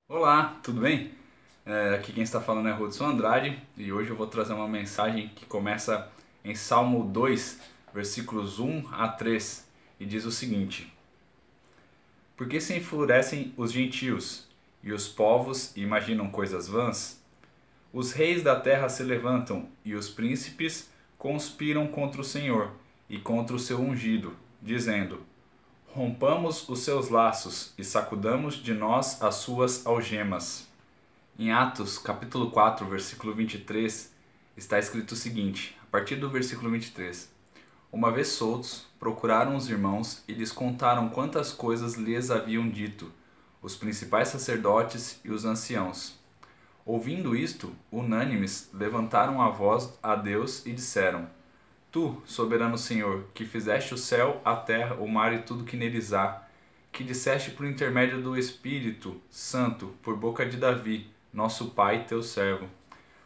Olá, tudo bem? Aqui quem está falando é Rodson Andrade e hoje eu vou trazer uma mensagem que começa em Salmo 2, versículos 1 a 3 e diz o seguinte: Por que se enfurecem os gentios e os povos imaginam coisas vãs? Os reis da terra se levantam e os príncipes conspiram contra o Senhor e contra o seu ungido, dizendo: Rompamos os seus laços e sacudamos de nós as suas algemas. Em Atos, capítulo 4, versículo 23, está escrito o seguinte, a partir do versículo 23. Uma vez soltos, procuraram os irmãos e lhes contaram quantas coisas lhes haviam dito, os principais sacerdotes e os anciãos. Ouvindo isto, unânimes, levantaram a voz a Deus e disseram: Tu, soberano Senhor, que fizeste o céu, a terra, o mar e tudo que neles há, que disseste por intermédio do Espírito Santo, por boca de Davi, nosso pai, teu servo.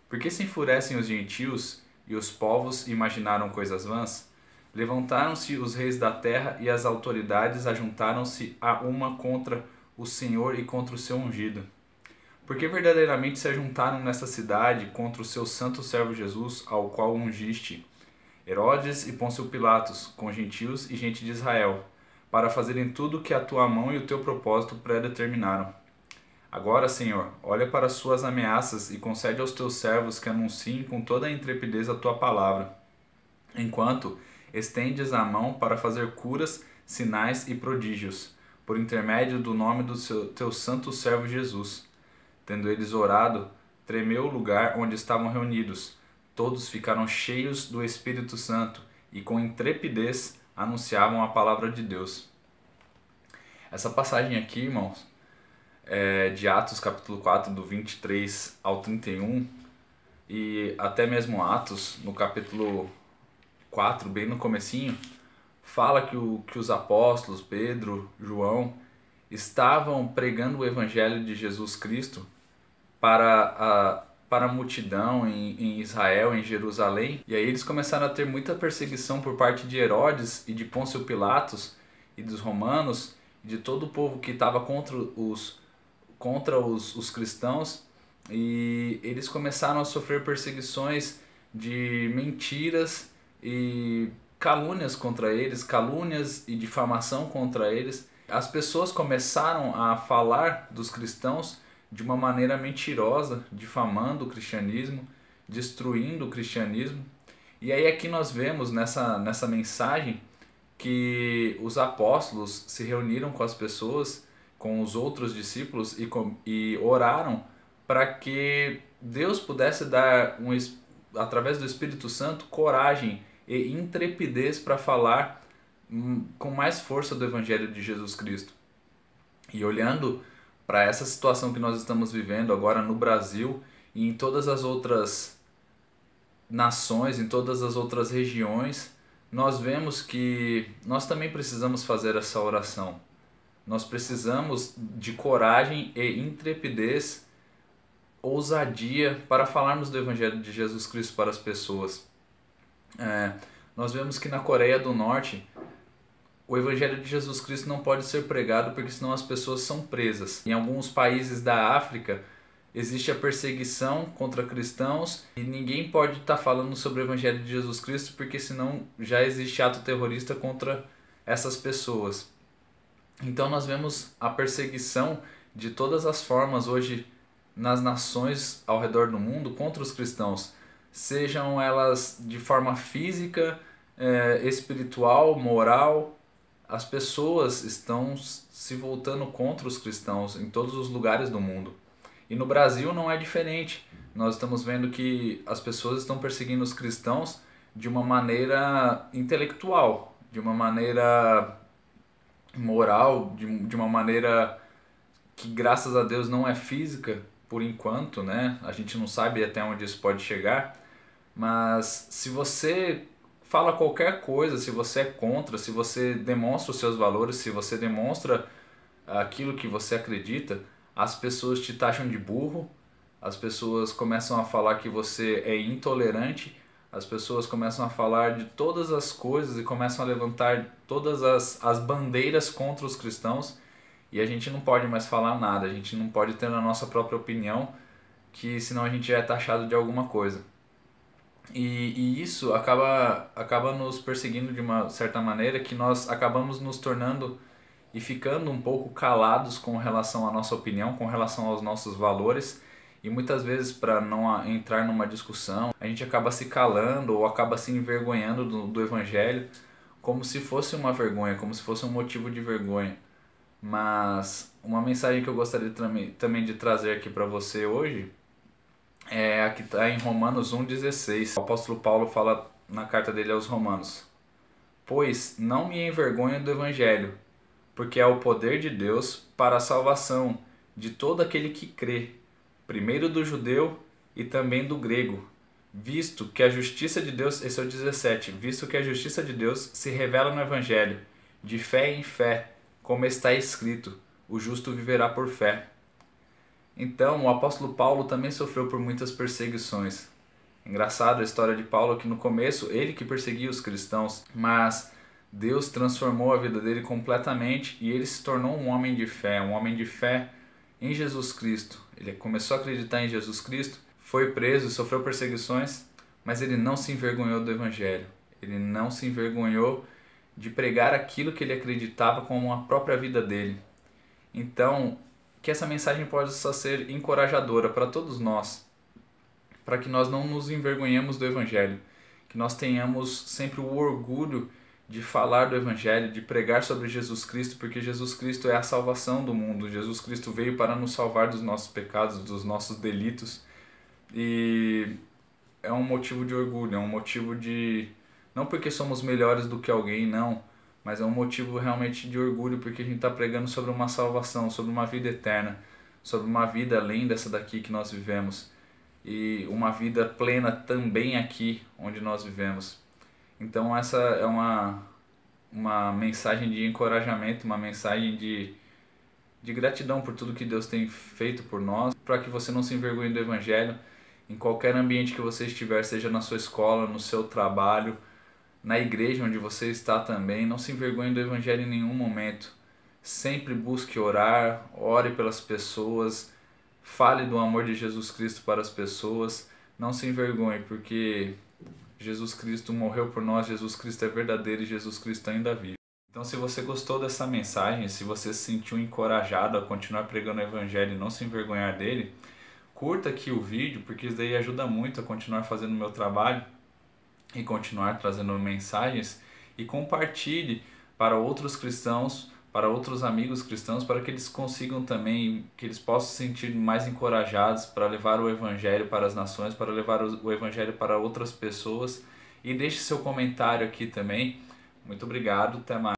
Por que se enfurecem os gentios e os povos imaginaram coisas vãs? Levantaram-se os reis da terra e as autoridades ajuntaram-se a uma contra o Senhor e contra o seu ungido. Porque verdadeiramente se ajuntaram nesta cidade contra o seu santo servo Jesus, ao qual ungiste, Herodes e Pôncio Pilatos, com gentios e gente de Israel, para fazerem tudo o que a tua mão e o teu propósito predeterminaram. Agora, Senhor, olha para as suas ameaças e concede aos teus servos que anunciem com toda a intrepidez a tua palavra, enquanto estendes a mão para fazer curas, sinais e prodígios, por intermédio do nome do teu santo servo Jesus. Tendo eles orado, tremeu o lugar onde estavam reunidos. Todos ficaram cheios do Espírito Santo e com intrepidez anunciavam a palavra de Deus. Essa passagem aqui, irmãos, é de Atos capítulo 4, do 23 ao 31, e até mesmo Atos, no capítulo 4, bem no comecinho, fala que os apóstolos, Pedro, João, estavam pregando o evangelho de Jesus Cristo para a multidão em Israel, em Jerusalém. E aí eles começaram a ter muita perseguição por parte de Herodes e de Pôncio Pilatos e dos romanos, e de todo o povo que estava contra os cristãos. E eles começaram a sofrer perseguições de mentiras e calúnias contra eles, calúnias e difamação contra eles. As pessoas começaram a falar dos cristãos de uma maneira mentirosa, difamando o cristianismo, destruindo o cristianismo. E aí aqui nós vemos nessa mensagem que os apóstolos se reuniram com as pessoas, com os outros discípulos e oraram para que Deus pudesse dar, através do Espírito Santo, coragem e intrepidez para falar com mais força do Evangelho de Jesus Cristo. E olhando para essa situação que nós estamos vivendo agora no Brasil e em todas as outras nações, em todas as outras regiões, nós vemos que nós também precisamos fazer essa oração. Nós precisamos de coragem e intrepidez, ousadia para falarmos do Evangelho de Jesus Cristo para as pessoas. Nós vemos que na Coreia do Norte o Evangelho de Jesus Cristo não pode ser pregado porque senão as pessoas são presas. Em alguns países da África existe a perseguição contra cristãos e ninguém pode estar falando sobre o Evangelho de Jesus Cristo porque senão já existe ato terrorista contra essas pessoas. Então nós vemos a perseguição de todas as formas hoje nas nações ao redor do mundo contra os cristãos, sejam elas de forma física, espiritual, moral. As pessoas estão se voltando contra os cristãos em todos os lugares do mundo. E no Brasil não é diferente. Nós estamos vendo que as pessoas estão perseguindo os cristãos de uma maneira intelectual, de uma maneira moral, de uma maneira que, graças a Deus, não é física por enquanto, né? A gente não sabe até onde isso pode chegar, mas se você fala qualquer coisa, se você é contra, se você demonstra os seus valores, se você demonstra aquilo que você acredita, as pessoas te taxam de burro, as pessoas começam a falar que você é intolerante, as pessoas começam a falar de todas as coisas e começam a levantar todas as bandeiras contra os cristãos. e a gente não pode mais falar nada, a gente não pode ter a nossa própria opinião, que senão a gente já é taxado de alguma coisa. E isso acaba nos perseguindo de uma certa maneira, que nós acabamos nos tornando e ficando um pouco calados com relação à nossa opinião, com relação aos nossos valores, e muitas vezes, para não entrar numa discussão, a gente acaba se calando ou acaba se envergonhando do Evangelho, como se fosse uma vergonha, como se fosse um motivo de vergonha. Mas uma mensagem que eu gostaria também de trazer aqui para você hoje é a que está em Romanos 1,16. O apóstolo Paulo fala na carta dele aos Romanos: Pois não me envergonho do Evangelho, porque é o poder de Deus para a salvação de todo aquele que crê, primeiro do judeu e também do grego, visto que a justiça de Deus, esse é o 17, visto que a justiça de Deus se revela no Evangelho, de fé em fé, como está escrito, o justo viverá por fé. Então, o apóstolo Paulo também sofreu por muitas perseguições. Engraçado a história de Paulo, que no começo ele que perseguia os cristãos, mas Deus transformou a vida dele completamente e ele se tornou um homem de fé em Jesus Cristo. Ele começou a acreditar em Jesus Cristo, foi preso, sofreu perseguições, mas ele não se envergonhou do Evangelho. Ele não se envergonhou de pregar aquilo que ele acreditava como a própria vida dele. Então, que essa mensagem possa ser encorajadora para todos nós, para que nós não nos envergonhemos do Evangelho, que nós tenhamos sempre o orgulho de falar do Evangelho, de pregar sobre Jesus Cristo, porque Jesus Cristo é a salvação do mundo. Jesus Cristo veio para nos salvar dos nossos pecados, dos nossos delitos, e é um motivo de orgulho, é um motivo de... não porque somos melhores do que alguém, não, mas é um motivo realmente de orgulho, porque a gente está pregando sobre uma salvação, sobre uma vida eterna, sobre uma vida além dessa daqui que nós vivemos, e uma vida plena também aqui onde nós vivemos. Então essa é uma mensagem de encorajamento, uma mensagem de gratidão por tudo que Deus tem feito por nós, para que você não se envergonhe do Evangelho em qualquer ambiente que você estiver, seja na sua escola, no seu trabalho, na igreja onde você está também. Não se envergonhe do Evangelho em nenhum momento. Sempre busque orar, ore pelas pessoas, fale do amor de Jesus Cristo para as pessoas. Não se envergonhe, porque Jesus Cristo morreu por nós, Jesus Cristo é verdadeiro e Jesus Cristo ainda vive. Então, se você gostou dessa mensagem, se você se sentiu encorajado a continuar pregando o Evangelho e não se envergonhar dele, curta aqui o vídeo, porque isso daí ajuda muito a continuar fazendo o meu trabalho e continuar trazendo mensagens, e compartilhe para outros cristãos, para outros amigos cristãos, para que eles consigam também, que eles possam se sentir mais encorajados para levar o Evangelho para as nações, para levar o Evangelho para outras pessoas. E deixe seu comentário aqui também. Muito obrigado, até mais.